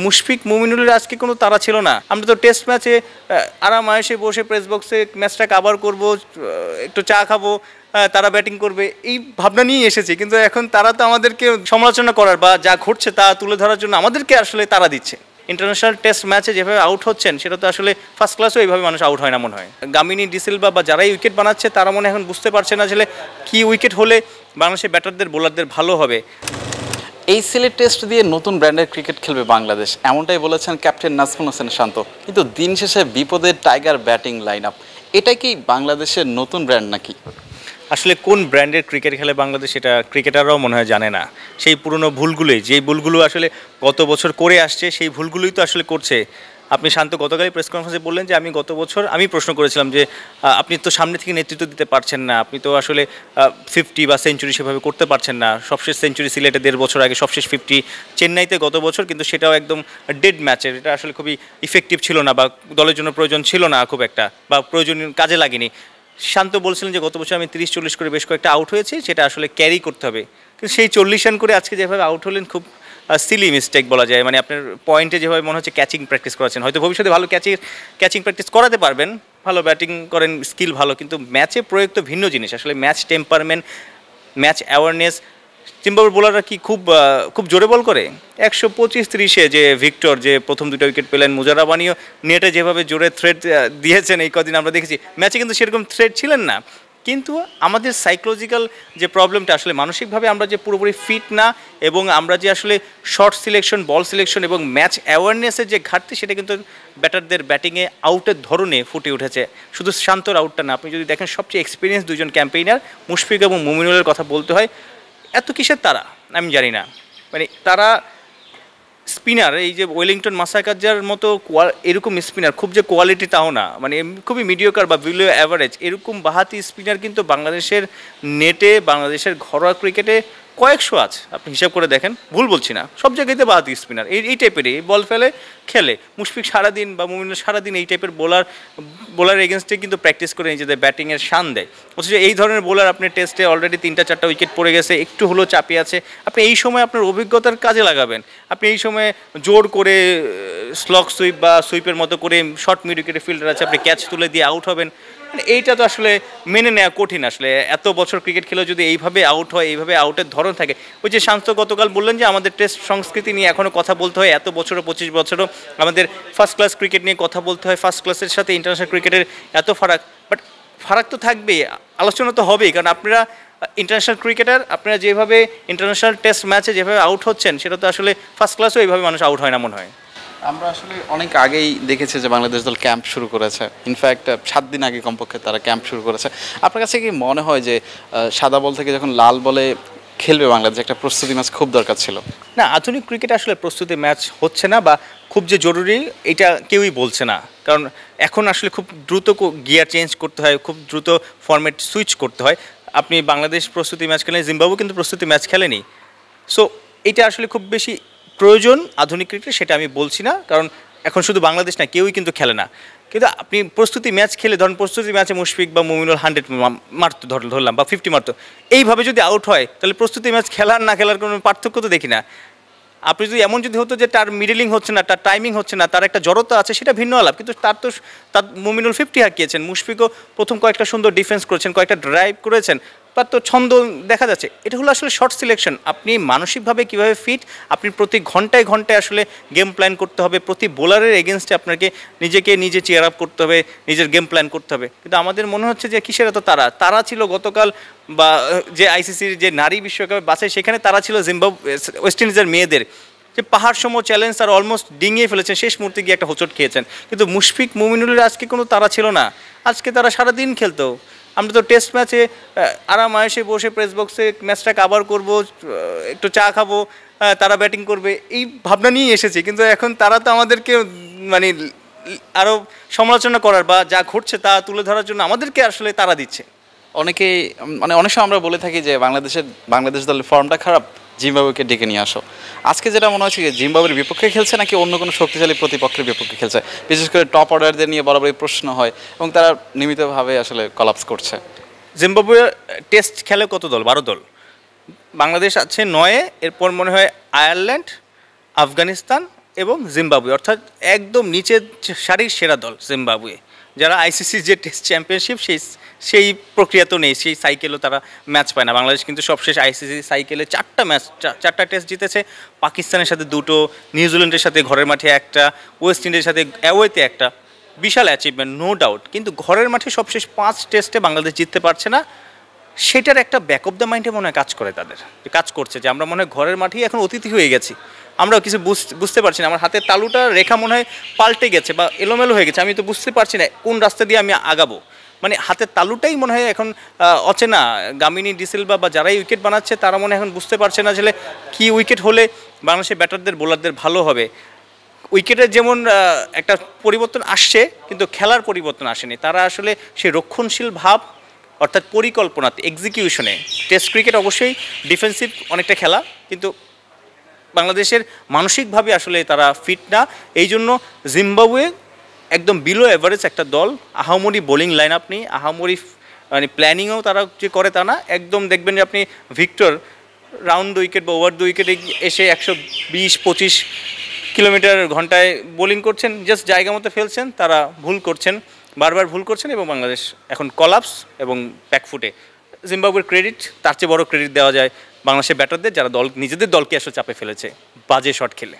মুশফিক মুমিনুলের আজকে কোনো তাড়া ছিল না। আমরা তো টেস্ট ম্যাচে আরাম-আয়েশে বসে প্রেস বক্সে ম্যাচটা কাভার করব, একটু চা খাবো, তারা ব্যাটিং করবে, এই ভাবনা নিয়েই এসেছে। কিন্তু এখন তারা তো আমাদেরকে সমালোচনা করার বা যা ঘটছে তা তুলে ধরার জন্য আমাদেরকে আসলে তাড়া দিচ্ছে। ইন্টারন্যাশনাল টেস্ট ম্যাচে যেভাবে আউট হচ্ছেন সেটা তো আসলে ফার্স্ট ক্লাসও এইভাবে মানুষ আউট হয় না মনে হয়। গামিনী ডিসিলভা বা যারাই উইকেট বানাচ্ছে তারা মনে এখন বুঝতে পারছে না আসলে কী উইকেট হলে বাংলাদেশের ব্যাটারদের বোলারদের ভালো হবে। এই সিলেট টেস্ট দিয়ে নতুন ব্র্যান্ডের ক্রিকেট খেলবে বাংলাদেশ, এমনটাই বলেছেন ক্যাপ্টেন নাজমুল হোসেন শান্ত। কিন্তু দিন শেষে বিপদের টাইগার ব্যাটিং লাইন আপ, এটা কি বাংলাদেশের নতুন ব্র্যান্ড নাকি? আসলে কোন ব্র্যান্ডের ক্রিকেট খেলে বাংলাদেশ এটা ক্রিকেটাররাও মনে হয় জানে না। সেই পুরনো ভুলগুলোই, যেই ভুলগুলো আসলে গত বছর করে আসছে সেই ভুলগুলোই তো আসলে করছে। আপনি শান্ত গতকালই প্রেস কনফারেন্সে বললেন যে আমি গত বছর আমি প্রশ্ন করেছিলাম যে আপনি তো সামনে থেকে নেতৃত্ব দিতে পারছেন না, আপনি তো আসলে 50 বা সেঞ্চুরি সেভাবে করতে পারছেন না। সবশেষ সেঞ্চুরি সিলেটে 1.5 বছর আগে, সবশেষ 50 চেন্নাইতে গত বছর, কিন্তু সেটাও একদম ডেড ম্যাচের, এটা আসলে খুবই ইফেক্টিভ ছিল না বা দলের জন্য প্রয়োজন ছিল না খুব একটা, বা প্রয়োজনীয় কাজে লাগেনি। শান্ত বলছিলেন যে গত বছর আমি 30-40 করে বেশ কয়েকটা আউট হয়েছি, সেটা আসলে ক্যারি করতে হবে। কিন্তু সেই 40 রান করে আজকে যেভাবে আউট হলেন খুব সিলি মিস্টেক বলা যায়। মানে আপনার পয়েন্টে যেভাবে মনে হচ্ছে ক্যাচিং প্র্যাকটিস করাচ্ছেন, হয়তো ভবিষ্যতে ভালো ক্যাচিং প্র্যাকটিস করাতে পারবেন, ভালো ব্যাটিং করেন, স্কিল ভালো, কিন্তু ম্যাচে প্রয়োগ তো ভিন্ন জিনিস। আসলে ম্যাচ টেম্পারমেন্ট, ম্যাচ অ্যাওয়ারনেস। জিম্বাবুয়ের বোলাররা কি খুব জোরে বল করে? 125-30-এ যে ভিক্টর যে প্রথম 2টা উইকেট পেলেন, মুজারাবানিও নেটে যেভাবে জোরে থ্রেড দিয়েছেন এই কদিন আমরা দেখেছি, ম্যাচে কিন্তু সেরকম থ্রেড ছিলেন না। কিন্তু আমাদের সাইকোলজিক্যাল যে প্রবলেমটা, আসলে মানসিকভাবে আমরা যে পুরোপুরি ফিট না, এবং আমরা যে আসলে শর্ট সিলেকশন, বল সিলেকশন এবং ম্যাচ অ্যাওয়ারনেসের যে ঘাটতি, সেটা কিন্তু ব্যাটারদের ব্যাটিংয়ে আউটের ধরনে ফুটে উঠেছে। শুধু শান্তর আউটটা না, আপনি যদি দেখেন সবচেয়ে এক্সপিরিয়েন্স দুজন ক্যাম্পেইনার মুশফিক এবং মুমিনুলের কথা বলতে হয়। এত কিসের তারা আমি জানি না। মানে তারা স্পিনার, এই যে ওয়েলিংটন মাসাকাজার মতো এরকম স্পিনার খুব যে কোয়ালিটি তাও না, মানে খুবই মিডিওকার বা বিলো অ্যাভারেজ এরকম বাহাতি স্পিনার কিন্তু বাংলাদেশের নেটে, বাংলাদেশের ঘরোয়া ক্রিকেটে কয়েকশো আছে। আপনি হিসাব করে দেখেন, ভুল বলছি না, সব জায়গাতে বাহাতি স্পিনার এই টাইপেরই বল ফেলে খেলে। মুশফিক সারাদিন বা মুমিনুল সারাদিন এই টাইপের বোলার এগেনস্টে কিন্তু প্র্যাকটিস করে নিজেদের ব্যাটিংয়ের শান দেয়। অথচ এই ধরনের বোলার আপনি টেস্টে অলরেডি 3-4টা উইকেট পড়ে গেছে, একটু হলেও চাপিয়ে আছে, আপনি এই সময় আপনার অভিজ্ঞতার কাজে লাগাবেন। আপনি এই সময় জোর করে স্লগ সুইপ বা সুইপের মতো করে শর্ট মিড উইকেটে ফিল্ডার আছে, আপনি ক্যাচ তুলে দিয়ে আউট হবেন। এইটা তো আসলে মেনে নেওয়া কঠিন। আসলে এত বছর ক্রিকেট খেলেও যদি এইভাবে আউট হয়, এইভাবে আউটের ধরন থাকে। ওই যে শান্ত গতকাল বললেন যে আমাদের টেস্ট সংস্কৃতি নিয়ে এখনও কথা বলতে হয়, এত বছরও 25 বছরও আমাদের ফার্স্ট ক্লাস ক্রিকেট নিয়ে কথা বলতে হয়, ফার্স্ট ক্লাসের সাথে ইন্টারন্যাশনাল ক্রিকেটের এত ফারাক। বাট ফারাক তো থাকবেই, আলোচনা তো হবেই, কারণ আপনারা ইন্টারন্যাশনাল ক্রিকেটার, আপনারা যেভাবে ইন্টারন্যাশনাল টেস্ট ম্যাচে যেভাবে আউট হচ্ছেন, সেটা তো আসলে ফার্স্ট ক্লাসেও এইভাবে মানুষ আউট হয় না মনে হয়। আমরা আসলে অনেক আগেই দেখেছি যে বাংলাদেশ দল ক্যাম্প শুরু করেছে, ইনফ্যাক্ট 7 দিন আগে কমপক্ষে তারা ক্যাম্প শুরু করেছে। আপনার কাছে কি মনে হয় যে সাদা বল থেকে যখন লাল বলে খেলবে বাংলাদেশ, একটা প্রস্তুতি ম্যাচ খুব দরকার ছিল? না, আধুনিক ক্রিকেটে আসলে প্রস্তুতি ম্যাচ হচ্ছে না বা খুব যে জরুরি এটা কেউই বলছে না, কারণ এখন আসলে খুব দ্রুত গিয়ার চেঞ্জ করতে হয়, খুব দ্রুত ফরম্যাট সুইচ করতে হয়। আপনি বাংলাদেশ প্রস্তুতি ম্যাচ খেলেন, জিম্বাবুয়ে কিন্তু প্রস্তুতি ম্যাচ খেলেনি। সো এটা আসলে খুব বেশি প্রয়োজন আধুনিক ক্রিকেটে, সেটা আমি বলছি না, কারণ এখন শুধু বাংলাদেশ না, কেউই কিন্তু খেলে না। কিন্তু আপনি প্রস্তুতি ম্যাচ খেলে, ধরুন প্রস্তুতি ম্যাচে মুশফিক বা মুমিনুল 100 মারতো ধরলাম, বা 50 মারতো, এইভাবে যদি আউট হয় তাহলে প্রস্তুতি ম্যাচ খেলার না খেলার কোনো পার্থক্য তো দেখি না। আপনি যদি এমন যদি হতো যে তার মিডলিং হচ্ছে না, তার টাইমিং হচ্ছে না, তার একটা জড়তা আছে, সেটা ভিন্ন আলাপ। কিন্তু তার মুমিনুল 50 হাঁকিয়েছেন, মুশফিকও প্রথম কয়েকটা সুন্দর ডিফেন্স করেছেন, কয়েকটা ড্রাইভ করেছেন, তার তো ছন্দ দেখা যাচ্ছে। এটা হলো আসলে শর্ট সিলেকশন। আপনি মানসিকভাবে কীভাবে ফিট, আপনি প্রতি ঘন্টায় ঘন্টায় আসলে গেম প্ল্যান করতে হবে, প্রতি বোলারের এগেনস্টে আপনাকে নিজে চিয়ার আপ করতে হবে, নিজের গেম প্ল্যান করতে হবে। কিন্তু আমাদের মনে হচ্ছে যে কিসের এত তারা ছিল গতকাল, বা যে আইসিসির যে নারী বিশ্বকাপে বাছাই, সেখানে তারা ছিল ওয়েস্ট ইন্ডিজের মেয়েদের, যে পাহাড় সম চ্যালেঞ্জ আর অলমোস্ট ডিঙিয়ে ফেলেছেন, শেষ মুহূর্তে গিয়ে একটা হোঁচট খেয়েছেন। কিন্তু মুশফিক মুমিনুলের আজকে কোনো তারা ছিল না, আজকে তারা সারাদিন খেলতো। আমরা তো টেস্ট ম্যাচে আরাম-আয়েশে বসে প্রেস বক্সে ম্যাচটা কাভার করব, একটু চা খাবো, তারা ব্যাটিং করবে, এই ভাবনা নিয়েই এসেছে। কিন্তু এখন তারা তো আমাদেরকে মানে আরও সমালোচনা করার বা যা ঘটছে তা তুলে ধরার জন্য আমাদেরকে আসলে তারা দিচ্ছে। অনেক সময় আমরা বলে থাকি যে বাংলাদেশ দলের ফর্মটা খারাপ, জিম্বাবুয়েকে ডেকে নিয়ে আসো। আজকে যেটা মনে হচ্ছে যে জিম্বাবুয়ের বিপক্ষে খেলছে নাকি অন্য কোনো শক্তিশালী প্রতিপক্ষের বিপক্ষে খেলছে, বিশেষ করে টপ অর্ডারদের নিয়ে বরাবরই প্রশ্ন হয়, এবং তারা নিয়মিতভাবে আসলে কলাপস করছে। জিম্বাবুয়ে টেস্ট খেলে কত দল? 12 দল। বাংলাদেশ আছে 9-এ, এরপর মনে হয় আয়ারল্যান্ড, আফগানিস্তান এবং জিম্বাবুয়ে, অর্থাৎ একদম নিচের সারির সেরা দল জিম্বাবুয়ে, যারা আইসিসির যে টেস্ট চ্যাম্পিয়নশিপ সেই প্রক্রিয়া তো নেই, সেই সাইকেলও তারা ম্যাচ পায় না। বাংলাদেশ কিন্তু সবশেষ আইসিসি সাইকেলে 4টা টেস্ট জিতেছে, পাকিস্তানের সাথে 2টো, নিউজিল্যান্ডের সাথে ঘরের মাঠে 1টা, ওয়েস্ট ইন্ডিজের সাথে অ্যাওয়েতে 1টা, বিশাল অ্যাচিভমেন্ট নো ডাউট। কিন্তু ঘরের মাঠে সবশেষ 5 টেস্টে বাংলাদেশ জিততে পারছে না, সেটার একটা ব্যাক অফ দ্য মাইন্ডে মনে হয় কাজ করে, তাদের কাজ করছে যে আমরা মনে হয় ঘরের মাঠেই এখন অতিথি হয়ে গেছি, আমরাও কিছু বুঝতে পারছি না, আমার হাতের তালুটা রেখা মনে হয় পাল্টে গেছে বা এলোমেলো হয়ে গেছে, আমি তো বুঝতে পারছি না কোন রাস্তা দিয়ে আমি আগাবো, মানে হাতের তালুটাই মনে হয় এখন অচেনা। গামিনী ডিসিলভা বা যারাই উইকেট বানাচ্ছে তারা মনে এখন বুঝতে পারছে না আসলে কী উইকেট হলে বাংলাদেশের ব্যাটারদের বোলারদের ভালো হবে। উইকেটের যেমন একটা পরিবর্তন আসছে, কিন্তু খেলার পরিবর্তন আসেনি, তারা আসলে সেই রক্ষণশীল ভাব অর্থাৎ পরিকল্পনাতে, এক্সিকিউশনে, টেস্ট ক্রিকেট অবশ্যই ডিফেন্সিভ অনেকটা খেলা, কিন্তু বাংলাদেশের মানসিকভাবে আসলে তারা ফিট না। এই জন্য জিম্বাবুয়ে একদম বিলো এভারেজ একটা দল, আহামরি বোলিং লাইন আপ নেই, আহামরি মানে প্ল্যানিংও তারা যে করে তা না, একদম দেখবেন যে আপনি ভিক্টর রাউন্ড দ্য উইকেট বা ওভার দ্য উইকেটে এসে 120-25 কিলোমিটার ঘন্টায় বোলিং করছেন, জাস্ট জায়গা মতো ফেলছেন, তারা ভুল করছেন, বারবার ভুল করছেন এবং বাংলাদেশ এখন কলাপস এবং ব্যাকফুটে। জিম্বাবুয়ের ক্রেডিট, তার চেয়ে বড় ক্রেডিট দেওয়া যায় বাংলাদেশের ব্যাটারদের, যারা নিজেদের দলকে আসলে চাপে ফেলেছে বাজে শট খেলে।